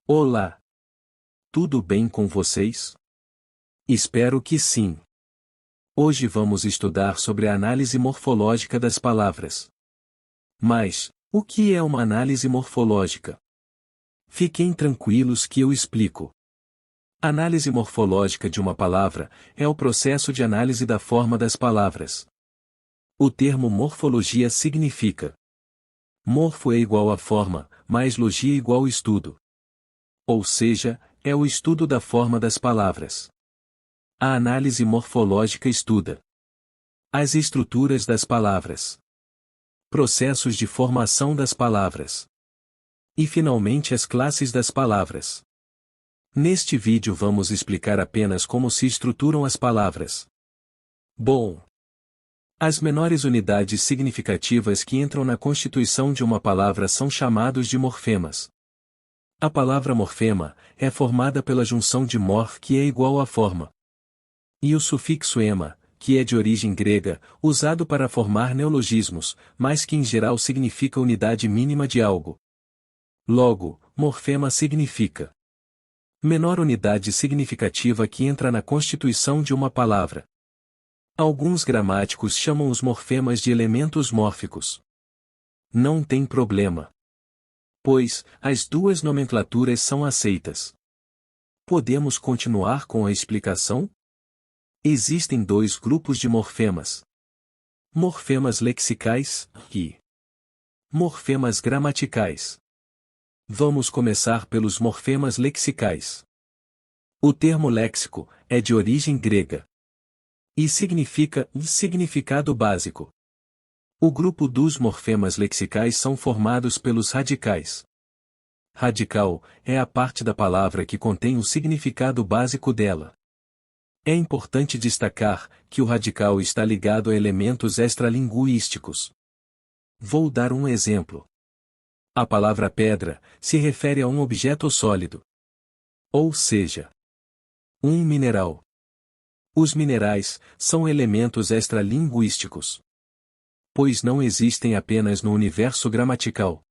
Olá! Tudo bem com vocês? Espero que sim. Hoje vamos estudar sobre a análise morfológica das palavras. Mas, o que é uma análise morfológica? Fiquem tranquilos que eu explico. Análise morfológica de uma palavra é o processo de análise da forma das palavras. O termo morfologia significa morfo é igual a forma, mais logia igual estudo. Ou seja, é o estudo da forma das palavras. A análise morfológica estuda as estruturas das palavras, processos de formação das palavras e, finalmente, as classes das palavras. Neste vídeo vamos explicar apenas como se estruturam as palavras. Bom, as menores unidades significativas que entram na constituição de uma palavra são chamados de morfemas. A palavra morfema é formada pela junção de morf, que é igual a forma, e o sufixo ema, que é de origem grega, usado para formar neologismos, mas que em geral significa unidade mínima de algo. Logo, morfema significa menor unidade significativa que entra na constituição de uma palavra. Alguns gramáticos chamam os morfemas de elementos mórficos. Não tem problema, pois as duas nomenclaturas são aceitas. Podemos continuar com a explicação? Existem dois grupos de morfemas: morfemas lexicais e morfemas gramaticais. Vamos começar pelos morfemas lexicais. O termo léxico é de origem grega e significa significado básico. O grupo dos morfemas lexicais são formados pelos radicais. Radical é a parte da palavra que contém o significado básico dela. É importante destacar que o radical está ligado a elementos extralinguísticos. Vou dar um exemplo. A palavra pedra se refere a um objeto sólido, ou seja, um mineral. Os minerais são elementos extralinguísticos, pois não existem apenas no universo gramatical.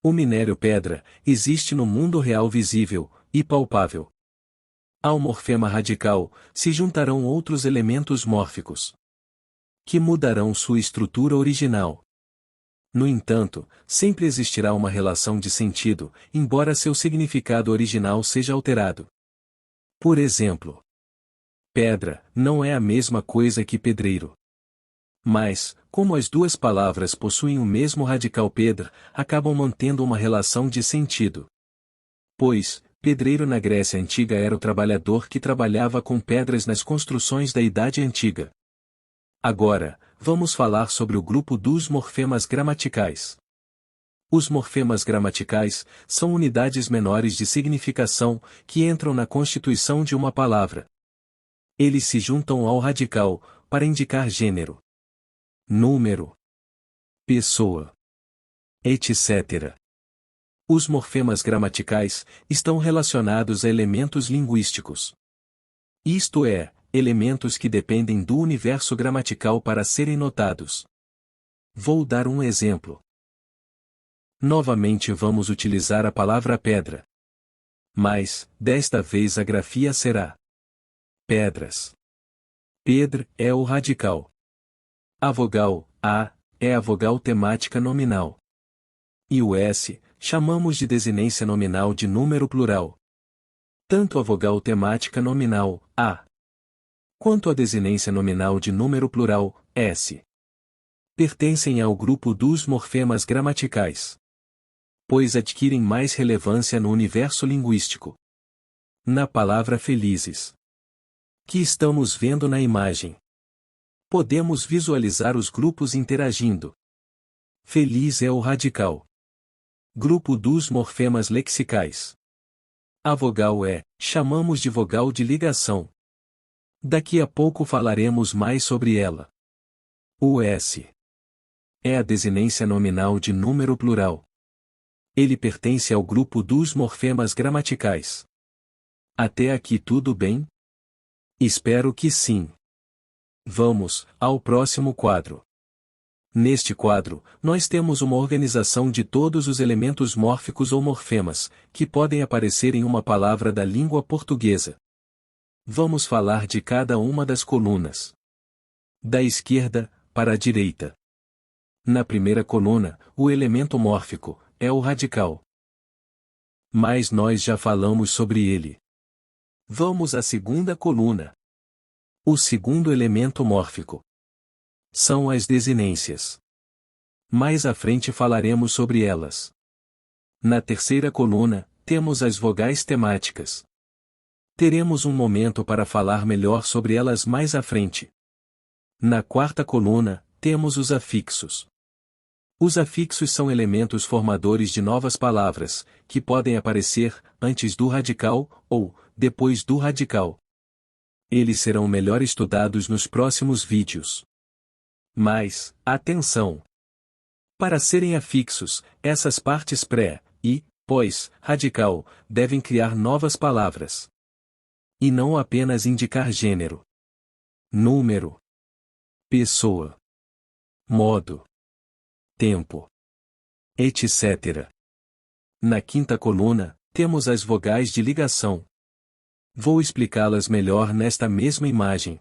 O minério pedra existe no mundo real visível e palpável. Ao morfema radical se juntarão outros elementos mórficos, que mudarão sua estrutura original. No entanto, sempre existirá uma relação de sentido, embora seu significado original seja alterado. Por exemplo, pedra não é a mesma coisa que pedreiro. Mas, como as duas palavras possuem o mesmo radical pedra, acabam mantendo uma relação de sentido. Pois, pedreiro na Grécia Antiga era o trabalhador que trabalhava com pedras nas construções da Idade Antiga. Agora, vamos falar sobre o grupo dos morfemas gramaticais. Os morfemas gramaticais são unidades menores de significação que entram na constituição de uma palavra. Eles se juntam ao radical para indicar gênero, número, pessoa, etc. Os morfemas gramaticais estão relacionados a elementos linguísticos. Isto é, elementos que dependem do universo gramatical para serem notados. Vou dar um exemplo. Novamente vamos utilizar a palavra pedra. Mas, desta vez a grafia será pedras. Pedra é o radical. A vogal A é a vogal temática nominal. E o S chamamos de desinência nominal de número plural. Tanto a vogal temática nominal A quanto a desinência nominal de número plural S pertencem ao grupo dos morfemas gramaticais, pois adquirem mais relevância no universo linguístico. Na palavra felizes, que estamos vendo na imagem, podemos visualizar os grupos interagindo. Feliz é o radical. Grupo dos morfemas lexicais. A vogal E, chamamos de vogal de ligação. Daqui a pouco falaremos mais sobre ela. O S é a desinência nominal de número plural. Ele pertence ao grupo dos morfemas gramaticais. Até aqui tudo bem? Espero que sim. Vamos ao próximo quadro. Neste quadro, nós temos uma organização de todos os elementos mórficos ou morfemas, que podem aparecer em uma palavra da língua portuguesa. Vamos falar de cada uma das colunas. Da esquerda, para a direita. Na primeira coluna, o elemento mórfico é o radical. Mas nós já falamos sobre ele. Vamos à segunda coluna. O segundo elemento mórfico são as desinências. Mais à frente falaremos sobre elas. Na terceira coluna, temos as vogais temáticas. Teremos um momento para falar melhor sobre elas mais à frente. Na quarta coluna, temos os afixos. Os afixos são elementos formadores de novas palavras, que podem aparecer antes do radical ou depois do radical. Eles serão melhor estudados nos próximos vídeos. Mas, atenção! Para serem afixos, essas partes pré e pós-radical devem criar novas palavras. E não apenas indicar gênero, número, pessoa, modo, tempo, etc. Na quinta coluna, temos as vogais de ligação. Vou explicá-las melhor nesta mesma imagem.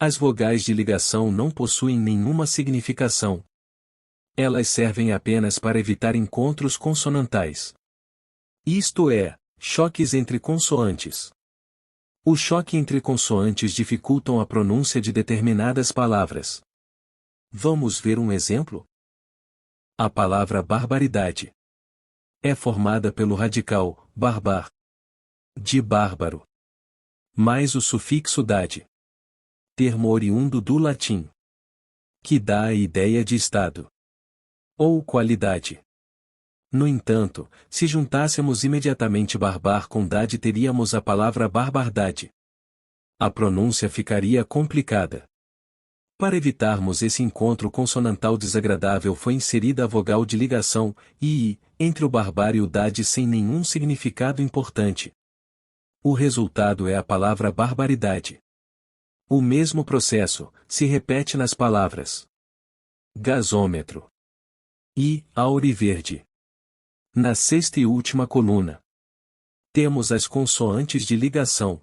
As vogais de ligação não possuem nenhuma significação. Elas servem apenas para evitar encontros consonantais. Isto é, choques entre consoantes. O choque entre consoantes dificultam a pronúncia de determinadas palavras. Vamos ver um exemplo? A palavra barbaridade é formada pelo radical barbar, de bárbaro, mais o sufixo dade, termo oriundo do latim, que dá a ideia de estado ou qualidade. No entanto, se juntássemos imediatamente barbar com dade, teríamos a palavra barbardade. A pronúncia ficaria complicada. Para evitarmos esse encontro consonantal desagradável, foi inserida a vogal de ligação, i, entre o barbar e o dade, sem nenhum significado importante. O resultado é a palavra barbaridade. O mesmo processo se repete nas palavras gasômetro e auriverde. Na sexta e última coluna, temos as consoantes de ligação.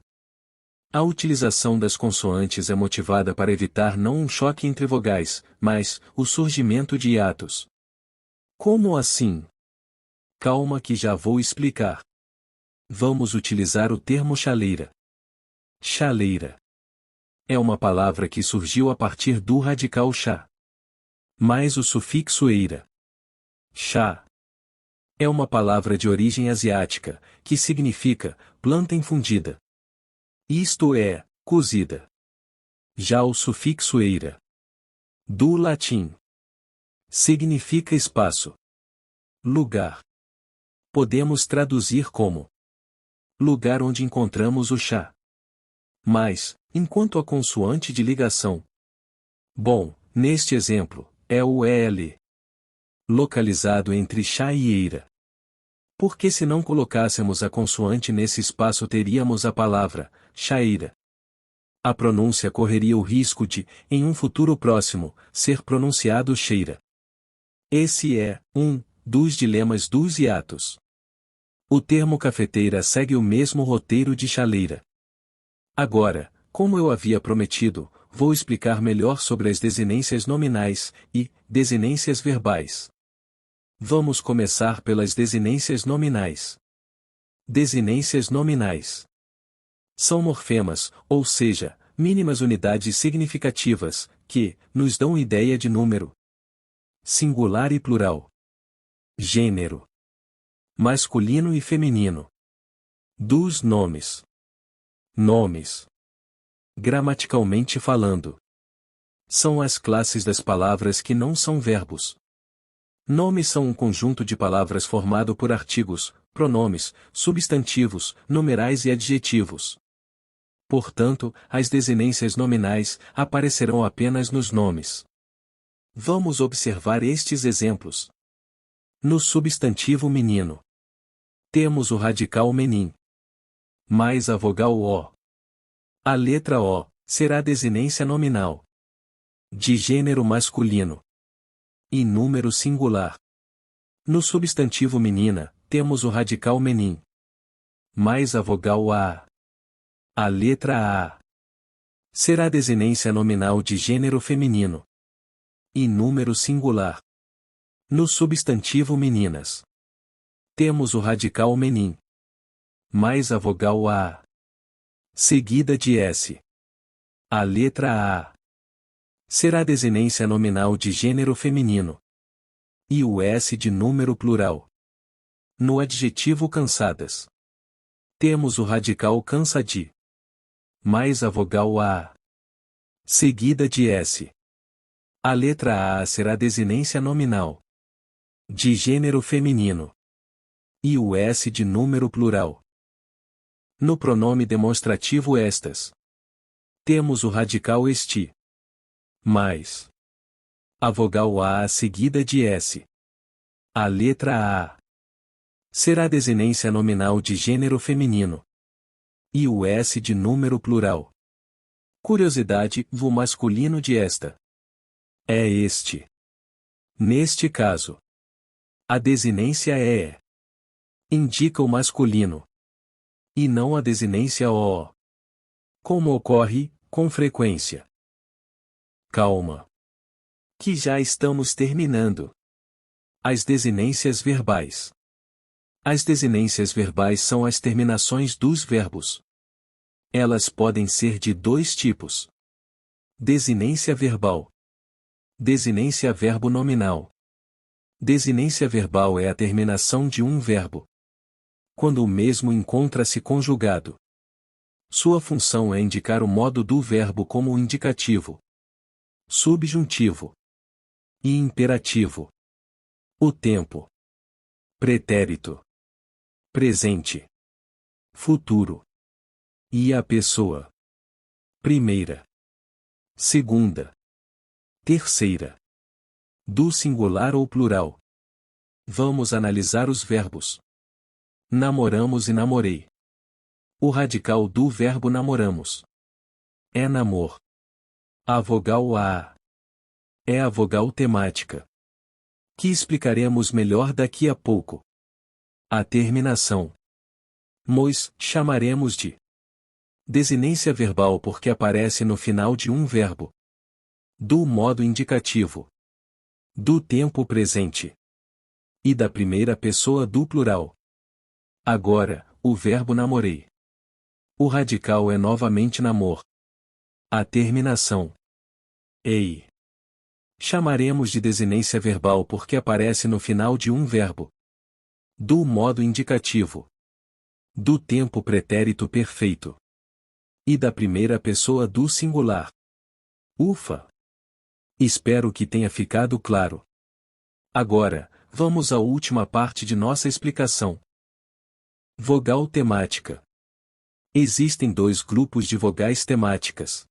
A utilização das consoantes é motivada para evitar não um choque entre vogais, mas o surgimento de hiatos. Como assim? Calma que já vou explicar. Vamos utilizar o termo chaleira. Chaleira é uma palavra que surgiu a partir do radical chá, mais o sufixo eira. Chá é uma palavra de origem asiática, que significa planta infundida. Isto é, cozida. Já o sufixo eira, do latim, significa espaço, lugar. Podemos traduzir como lugar onde encontramos o chá. Mas, enquanto a consoante de ligação, bom, neste exemplo, é o EL, localizado entre chá e eira. Porque se não colocássemos a consoante nesse espaço, teríamos a palavra chaeira. A pronúncia correria o risco de, em um futuro próximo, ser pronunciado cheira. Esse é um dos dilemas dos hiatos. O termo cafeteira segue o mesmo roteiro de chaleira. Agora, como eu havia prometido, vou explicar melhor sobre as desinências nominais e desinências verbais. Vamos começar pelas desinências nominais. Desinências nominais são morfemas, ou seja, mínimas unidades significativas, que nos dão ideia de número, singular e plural, gênero, masculino e feminino, dos nomes. Nomes, gramaticalmente falando, são as classes das palavras que não são verbos. Nomes são um conjunto de palavras formado por artigos, pronomes, substantivos, numerais e adjetivos. Portanto, as desinências nominais aparecerão apenas nos nomes. Vamos observar estes exemplos. No substantivo menino, temos o radical menim, mais a vogal O. A letra O será desinência nominal de gênero masculino. E número singular. No substantivo menina, temos o radical menin. Mais a vogal a. A letra a. Será desinência nominal de gênero feminino. E número singular. No substantivo meninas. Temos o radical menin. Mais a vogal a. Seguida de s. A letra a. Será desinência nominal de gênero feminino. E o s de número plural. No adjetivo cansadas. Temos o radical cansa de. Mais a vogal a. Seguida de s. A letra a será desinência nominal. De gênero feminino. E o s de número plural. No pronome demonstrativo estas. Temos o radical este. Mais. A vogal a seguida de s. A letra a. Será desinência nominal de gênero feminino. E o s de número plural. Curiosidade, o masculino de esta. É este. Neste caso. A desinência é. Indica o masculino. E não a desinência o. Como ocorre, com frequência. Calma. Que já estamos terminando. As desinências verbais. As desinências verbais são as terminações dos verbos. Elas podem ser de dois tipos. Desinência verbal. Desinência verbo nominal. Desinência verbal é a terminação de um verbo. Quando o mesmo encontra-se conjugado. Sua função é indicar o modo do verbo como indicativo, subjuntivo e imperativo. O tempo. Pretérito. Presente. Futuro. E a pessoa. Primeira. Segunda. Terceira. Do singular ou plural. Vamos analisar os verbos. Namoramos e namorei. O radical do verbo namoramos. É namor. A vogal a. É a vogal temática. Que explicaremos melhor daqui a pouco. A terminação. Mois, chamaremos de. Desinência verbal porque aparece no final de um verbo. Do modo indicativo. Do tempo presente. E da primeira pessoa do plural. Agora, o verbo namorei. O radical é novamente namor. A terminação. Ei. Chamaremos de desinência verbal porque aparece no final de um verbo. Do modo indicativo. Do tempo pretérito perfeito. E da primeira pessoa do singular. Ufa! Espero que tenha ficado claro. Agora, vamos à última parte de nossa explicação. Vogal temática. Existem dois grupos de vogais temáticas.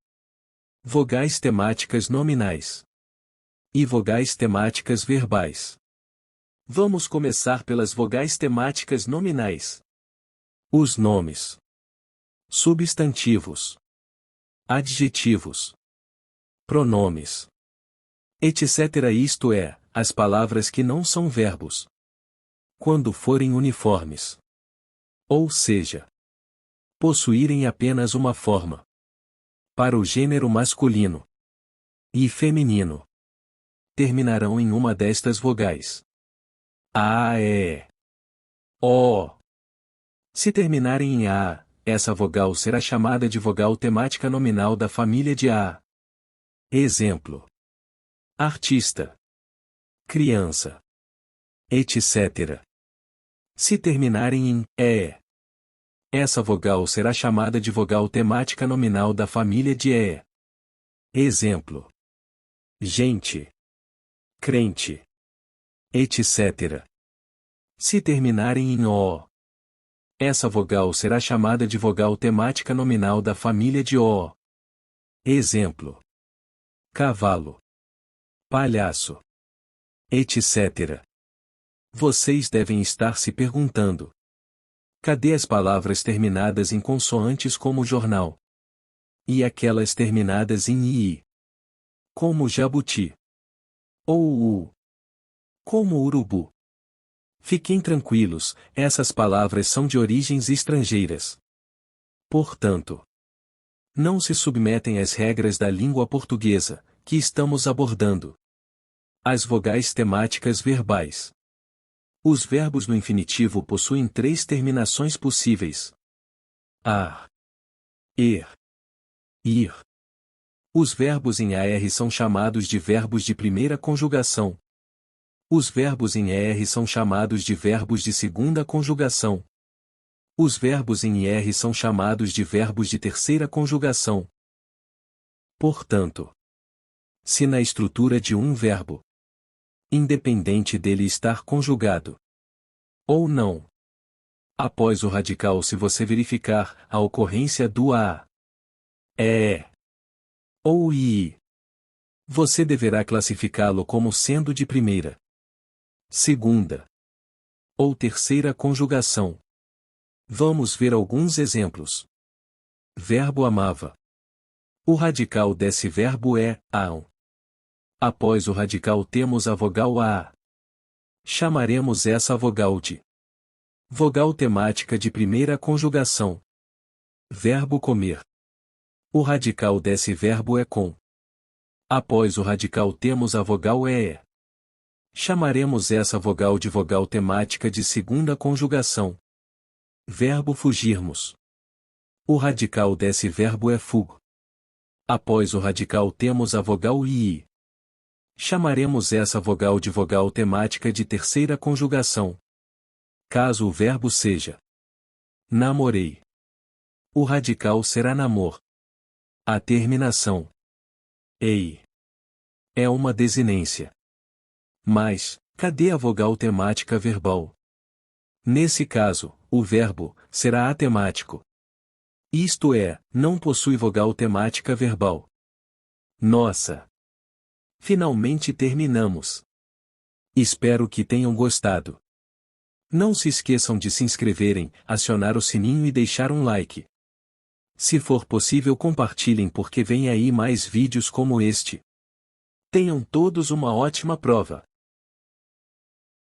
Vogais temáticas nominais. E vogais temáticas verbais. Vamos começar pelas vogais temáticas nominais. Os nomes. Substantivos. Adjetivos. Pronomes. Etc. Isto é, as palavras que não são verbos. Quando forem uniformes. Ou seja, possuírem apenas uma forma. Para o gênero masculino e feminino. Terminarão em uma destas vogais. A, E, O. Se terminarem em A, essa vogal será chamada de vogal temática nominal da família de A. Exemplo. Artista. Criança. Etc. Se terminarem em E, essa vogal será chamada de vogal temática nominal da família de E. Exemplo. Gente. Crente. Etc. Se terminarem em O, essa vogal será chamada de vogal temática nominal da família de O. Exemplo. Cavalo. Palhaço. Etc. Vocês devem estar se perguntando. Cadê as palavras terminadas em consoantes como jornal? E aquelas terminadas em I? Como jabuti? Ou U? Como urubu. Fiquem tranquilos, essas palavras são de origens estrangeiras. Portanto, não se submetem às regras da língua portuguesa, que estamos abordando. As vogais temáticas verbais. Os verbos no infinitivo possuem 3 terminações possíveis: ar, ir. Os verbos em AR são chamados de verbos de primeira conjugação. Os verbos em ER são chamados de verbos de segunda conjugação. Os verbos em IR são chamados de verbos de terceira conjugação. Portanto, se na estrutura de um verbo, independente dele estar conjugado ou não, após o radical, se você verificar a ocorrência do a, ou i, você deverá classificá-lo como sendo de primeira, segunda ou terceira conjugação. Vamos ver alguns exemplos. Verbo amava. O radical desse verbo é aão. Após o radical temos a vogal a. Chamaremos essa vogal de vogal temática de primeira conjugação. Verbo comer. O radical desse verbo é com. Após o radical temos a vogal e. Chamaremos essa vogal de vogal temática de segunda conjugação. Verbo fugirmos. O radical desse verbo é fug. Após o radical temos a vogal i. Chamaremos essa vogal de vogal temática de terceira conjugação. Caso o verbo seja namorei, o radical será namor. A terminação ei é uma desinência. Mas, cadê a vogal temática verbal? Nesse caso, o verbo será atemático. Isto é, não possui vogal temática verbal. Nossa! Finalmente terminamos. Espero que tenham gostado. Não se esqueçam de se inscreverem, acionar o sininho e deixar um like. Se for possível, compartilhem porque vem aí mais vídeos como este. Tenham todos uma ótima prova.